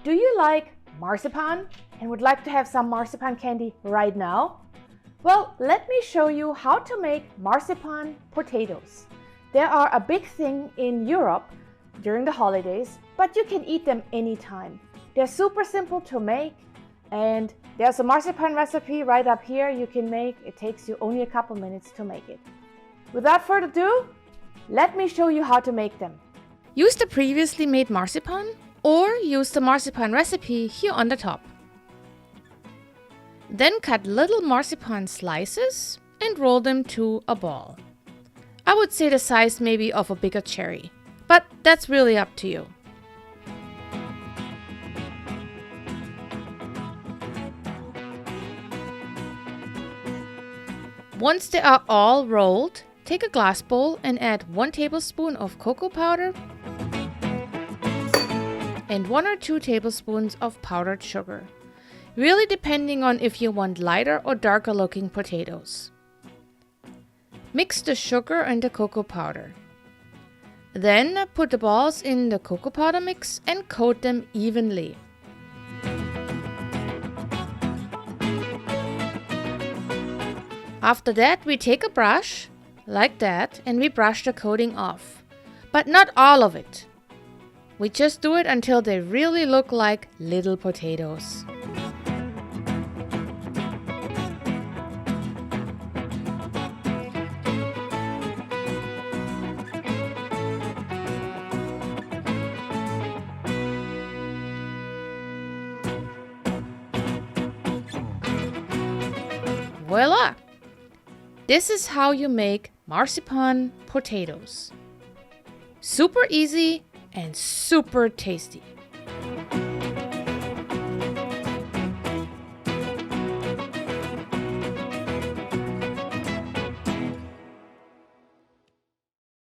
Do you like marzipan and would like to have some marzipan candy right now? Well, let me show you how to make marzipan potatoes. They are a big thing in Europe during the holidays, but you can eat them anytime. They're super simple to make, and there's a marzipan recipe right up here you can make. It takes you only a couple minutes to make it. Without further ado, let me show you how to make them. Use the previously made marzipan or use the marzipan recipe here on the top. Then cut little marzipan slices and roll them to a ball. I would say the size maybe of a bigger cherry, but that's really up to you. Once they are all rolled, take a glass bowl and add 1 tablespoon of cocoa powder and 1 or 2 tablespoons of powdered sugar, really depending on if you want lighter or darker looking potatoes. Mix the sugar and the cocoa powder. Then put the balls in the cocoa powder mix and coat them evenly. After that, we take a brush, like that, and we brush the coating off. But not all of it. We just do it until they really look like little potatoes. Voila! This is how you make marzipan potatoes. Super easy and super tasty.